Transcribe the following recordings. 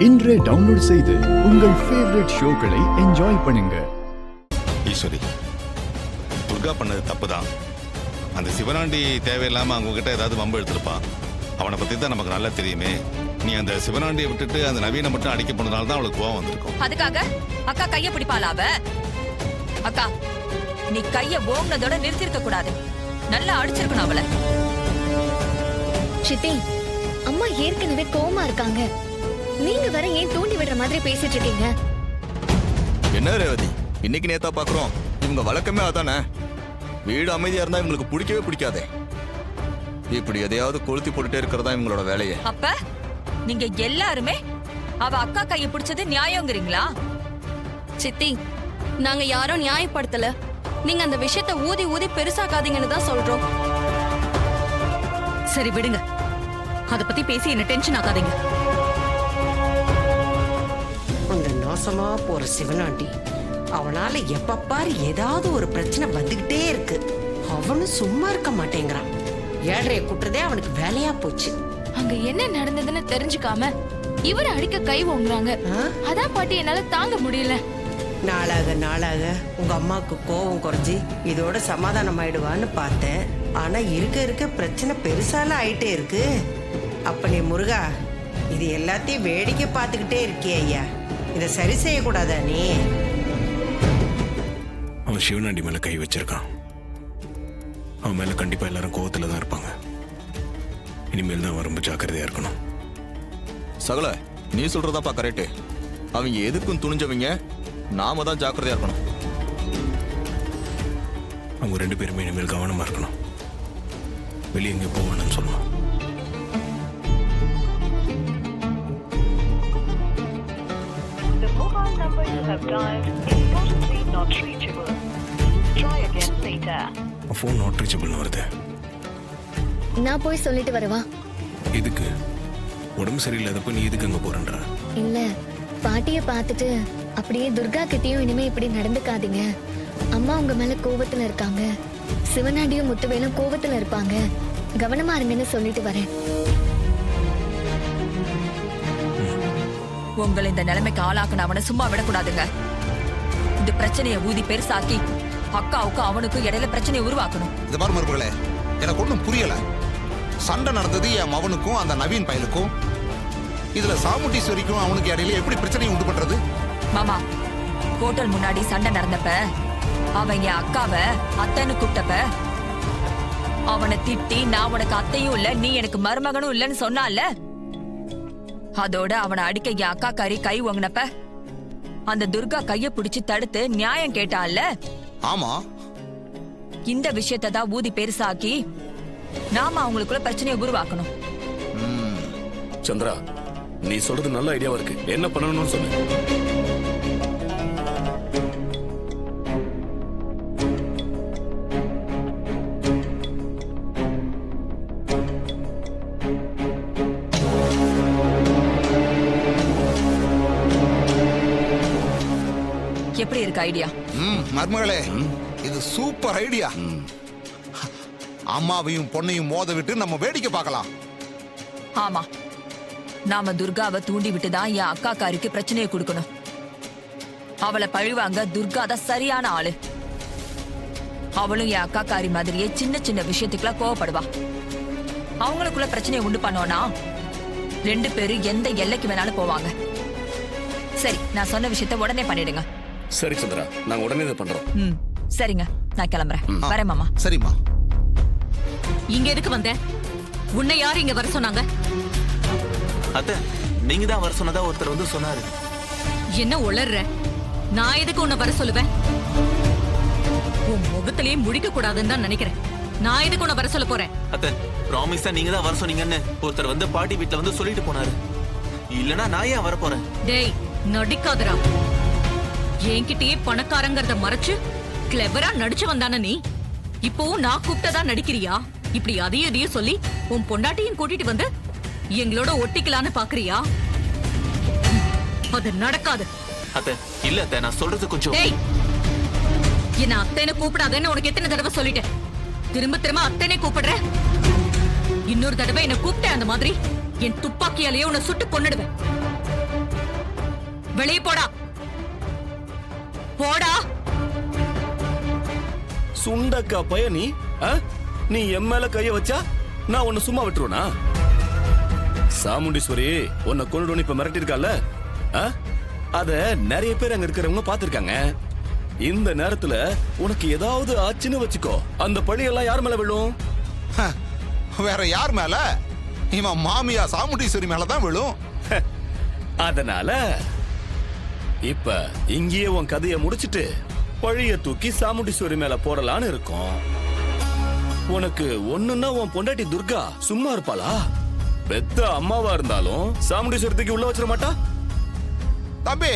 இன்றே டவுன்லோட் செய்து உங்கள் ஃபேவரட் ஷோக்களை என்ஜாய் பண்ணுங்க. ஈஸ்வரி, துர்கா பண்ணது தப்புதான். அந்த சிவனாண்டி தேவையில்லாம அவங்க கிட்ட ஏதாவது வம்பு எடுத்திருப்பான். அவனை பத்தி தான் நமக்கு நல்லா தெரியுமே. நீ அந்த சிவனாண்டியை விட்டுட்டு அந்த நவீனை மட்டும் அடிக்க போனதால தான் அவளுக்கு கோவம் வந்திருக்கும். அதுக்காக அக்கா கைய பிடிப்பாளா அவ? அக்கா, நீ கைய ஓங்கினதோட நிறுத்திருக்க கூடாது. நல்லா அடிச்சிருக்கணும் அவளை. சித்தி, அம்மா ஏற்கனவே கோவமா இருக்காங்க. நீங்க வேற ஏன் தூண்டி விடுற மாதிரி பேசிட்டு இருக்கீங்க? என்ன ரேவதி, இன்னைக்கு நேத்தா பாக்குறோம். இவங்க வழக்கமே அதானே. வீடு அமைதியா இருந்தா இவங்களுக்கு பிடிக்கவே பிடிக்காதே. இப்படி எதையாவது கொளுத்தி போட்டுட்டே இருக்கிறதா இவங்களோட வேலையே. அப்ப நீங்க எல்லாருமே அவ அக்கா கைய பிடிச்சது நியாயங்கிறீங்களா? சித்தி, நாங்க யாரும் நியாயப்படுத்தல. நீங்க அந்த விஷயத்தை ஊதி ஊதி பெருசாக்காதீங்கன்னு தான் சொல்றோம். சரி விடுங்க, அத பத்தி பேசி என்ன டென்ஷன் ஆகாதீங்க. அந்த நாசமா போற சிவனாண்டி, அவனால எப்ப பாரு ஏதாவது ஒரு பிரச்சனை வந்துகிட்டே இருக்கு. அவனும் சும்மா இருக்க மாட்டேங்கிறான். ஏழைய குட்டுறதே அவனுக்கு வேலையா போச்சு. அங்க என்ன நடந்ததுன்னு தெரிஞ்சுக்காம இவரை அடிக்க கை ஓங்குறாங்க. அதான் பாட்டி, என்னால தாங்க முடியல. நாளாக நாளாக உங்க அம்மாவுக்கு கோவம் குறைஞ்சி இதோட சமாதானம் ஆயிடுவான்னு பார்த்தேன். ஆனா இருக்க இருக்க பிரச்சனை பெருசால ஆயிட்டே இருக்கு. அப்பனே முருகா, இது எல்லாத்தையும் வேடிக்கை பார்த்துக்கிட்டே இருக்கியே ஐயா, இதை சரி செய்யக்கூடாதா நீ? அவன் சிவனாண்டி மேல கை வச்சிருக்கான். அவன் மேல கண்டிப்பா எல்லாரும் கோவத்துல தான் இருப்பாங்க. இனிமேல் தான் ரொம்ப ஜாக்கிரதையா இருக்கணும். சகல, நீ சொல்றதாப்பா கரெக்ட். அவங்க எதுக்கும் துணிஞ்சவங்க. நாம தான் ஜாக்கிரதையா இருக்கணும். அவங்க ரெண்டு பேருமே இனிமேல் கவனமா இருக்கணும். வெளியே எங்க போவானு சொல்லணும். The mobile number you have dialed is currently not reachable. Try again later. Phone not ரீச்சபிள்னு வருது. நான் போய் சொல்லிட்டு வரவா? எதுக்கு? உடம்பு சரியில்லாதப்ப நீ எதுக்கு அங்க போறன்ற? இல்ல, பாட்டிய பார்த்துட்டு அப்படியே துர்கா கிட்டயும் இனிமே இப்படி நடந்துக்காதீங்க. அம்மா உங்க மேல கோவத்துல இருக்காங்க. சிவனாண்டியும் முத்துவேலும் கோவத்துல இருப்பாங்க. கவனமா இருங்கன்னு சொல்லிட்டு வரேன். உங்களை இந்த நிலைமைக்கு ஆளாக்குன அவனை சும்மா விடக்கூடாதுங்க. இந்த பிரச்சனையை ஊதி பெருசாக்கி அக்காவுக்கும் அவனுக்கும் இடையில பிரச்சனையை உருவாக்கணும். இந்த மாதிரி மறுபடியே எனக்கு ஒன்றும் புரியல. சண்டை நடந்தது என் மவனுக்கும் அந்த நவீன் பயலுக்கும். இதுல சாமுண்டீஸ்வரிக்கும் அவனுக்கு இடையில எப்படி பிரச்சனையை உண்டு பண்றது? மாமா, ஹோட்டல் முன்னாடி சண்டை நடந்தப்ப அவன் என் அக்காவை அத்தைன்னு கூப்பிட்டப்ப அவனை திட்டி, நான் உனக்கு அத்தையும் இல்ல, நீ எனக்கு மருமகனும் இல்லன்னு சொன்னால. அதோட அவனை அடிக்க என் அக்கா காரி கை வாங்கினப்ப அந்த துர்கா கைய பிடிச்சு தடுத்து நியாயம் கேட்டால. ஆமா, இந்த விஷயத்தை தான் ஊதி பெருசாக்கி நாம அவங்களுக்குள்ள பிரச்சனையை உருவாக்கணும். சந்திரா, நீ சொல்றது நல்ல ஐடியாவா இருக்கு. என்ன பண்ணணும்னு சொல்லு. எப்படி இருக்கு ஐடியா? மருமகளே, இது சூப்பர் ஐடியா. அம்மாவையும் பொண்ணையும் மோத விட்டு நம்ம வேடிக்கை பார்க்கலாம். ஆமா, நாம துர்காவை தூண்டி விட்டுதான் என் அக்கா காரிக்கு பிரச்சனையை கொடுக்கணும். அவளை பழிவாங்க துர்கா தான் சரியான ஆளு. அவளும் என் அக்கா காரி மாதிரியே சின்ன சின்ன விஷயத்துக்குலாம் கோவப்படுவா. அவங்களுக்குள்ள பிரச்சனையை உண்டு பண்ணோம்னா ரெண்டு பேரும் எந்த எல்லைக்கு வேணாலும் போவாங்க. சரி, நான் சொன்ன விஷயத்த உடனே பண்ணிடுங்க. சரி சந்திரா, நாங்க உடனே இதை பண்றோம். சரிங்க, நான் கிளம்புறேன். வரேன் மாமா. சரிம்மா. இங்க எதுக்கு வந்த? உன்னை யாரு இங்க வர சொன்னாங்க? அத்தை, நீங்க தான் வர சொன்னதா ஒருத்தர் வந்து சொன்னாரு. என்ன உளர்ற? நான் எதுக்கு உன்னை வர சொல்லுவேன்? உன் முகத்திலேயே முடிக்க கூடாதுன்னு தான் நினைக்கிறேன். நான் எதுக்கு உன்னை வர சொல்ல போறேன்? அத்தை, ப்ராமிஸா நீங்க தான் வர சொன்னீங்கன்னு ஒருத்தர் வந்து பாட்டி வீட்டுல வந்து சொல்லிட்டு போனாரு. இல்லனா நான் ஏன் வர போறேன்? டேய், நடிக்காதடா. என்கிட்டயே பணக்காரங்கிறத மறைச்சு கிளெவரா நடிச்சு வந்தான நீ. இப்போவும் நான் கூப்பிட்டதா நடிக்கிறியா? இப்படி அதையும் இதையும் சொல்லி உன் பொண்டாட்டியும் கூட்டிட்டு வந்து எங்களோட ஒட்டிக்கலான்னு பாக்குறியா? அது நடக்காது. அத்தை, இல்ல அத்தை, நான் சொல்றது கொஞ்சம். டேய், என்ன அத்தைன்னு கூப்பிடாதேன்னு உனக்கு எத்தனை தடவை சொல்லிட்டேன். திரும்ப திரும்ப அத்தைனே கூப்பிடுற. இன்னொரு தடவை என்ன கூப்பிட்டேன் அந்த மாதிரி என் துப்பாக்கியாலேயே உன்னை சுட்டு கொன்னுடுவேன். வெளியே போடா. போடா. சுண்டக்கா பைய நீ நீ என் மேல கைய வச்சா நான் உன்னை சும்மா விட்டுருவனா? சாமுண்டீஸ்வரி உன்னை கொண்டு இப்ப மிரட்டிருக்கால, அத நிறைய பேர் அங்க இருக்கிறவங்க பாத்திருக்காங்க. இந்த நேரத்துல உனக்கு ஏதாவது ஆச்சுன்னு வச்சுக்கோ, அந்த பழியெல்லாம் யார் மேல விழும்? வேற யார் மேல? இவன் மாமியா சாமுண்டீஸ்வரி மேலதான் விழும். அதனால இப்ப இங்கேயே உன் கதைய முடிச்சிட்டு பழிய தூக்கி சாமுண்டீஸ்வரி மேல போடலான்னு இருக்கும். உனக்கு ஒண்ணுன்னா உன் பொண்டாட்டி துர்கா சும்மா இருப்பாளா? பெத்த அம்மாவா இருந்தாலும் சாமுண்டீஸ்வரத்துக்கு உள்ள வச்சிட மாட்டா? தம்பி,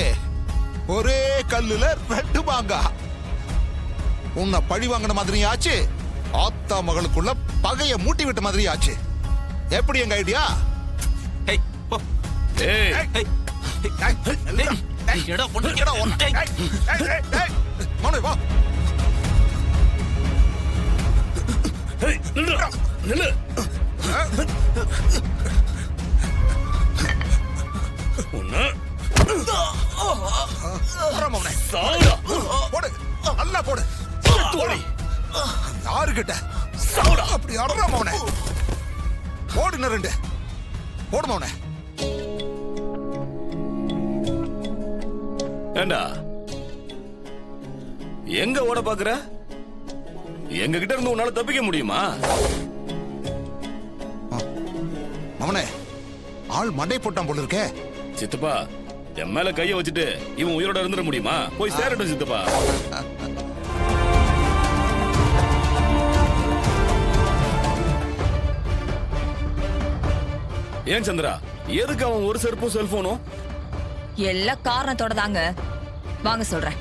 ஒரே கல்லுல ரெண்டு மாங்கா. உன்னை பழி வாங்கின மாதிரி ஆச்சு, ஆத்தா மகளுக்குள்ள பகைய மூட்டி விட்ட மாதிரி ஆச்சு. எப்படி எங்க ஐடியா? ஏய், போ. ஏய், ஏய், எடா பொண்ணு, எடா ஒண்ணு. மனு வா. ஏய், நில்லுடா, நில்லு. உன்னை சாவுடா. போடு, நல்லா போடு. தோழி, யாருகிட்ட சாவுடா. அப்படி அடறா மவனே. போடுன ரெண்டு போடு மவனே. ஏண்டா எங்க ஓட பாக்குற? எங்க கிட்ட இருந்து உன்னால தப்பிக்க முடியுமா? மவனே, ஆள் மண்டை போட்டான் போல இருக்கே. சித்தப்பா, என் மேல கைய வச்சுட்டு இவன் உயிரோட இருந்துட முடியுமா? போய் சேரட்டும் சித்தப்பா. ஏன் சந்திரா, எதுக்கு அவன் ஒரு செருப்பும் செல்போனும்? எல்லா காரணத்தோட தாங்க. வாங்க சொல்றேன்.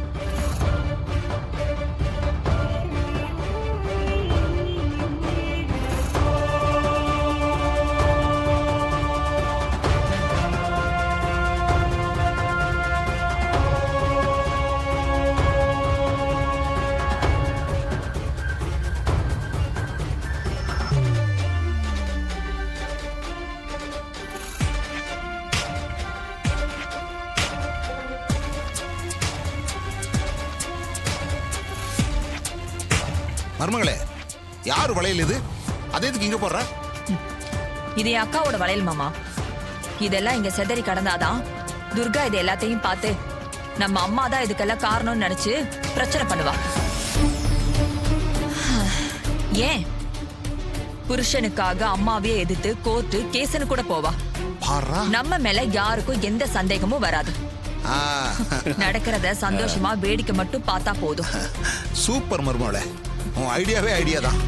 மருமகளே, யாரு வளையல் இது? அதே இதுக்கு இங்க போடுற? இது என் அக்காவோட வளையல் மாமா. இதெல்லாம் இங்க செதறி கடந்தாதான் துர்கா இது எல்லாத்தையும் பார்த்து நம்ம அம்மா தான் இதுக்கெல்லாம் காரணம்னு நினைச்சு பிரச்சனை பண்ணுவா. ஏன் புருஷனுக்காக அம்மாவே எதிர்த்து கோர்ட்டு கேஸ்னு கூட போவா. நம்ம மேல யாருக்கும் எந்த சந்தேகமும் வராது. நடக்கிறத சந்தோஷமா வேடிக்கை மட்டும் பார்த்தா போதும். சூப்பர் மருமகளே, உன் ஐடியாவே ஐடியா தான்.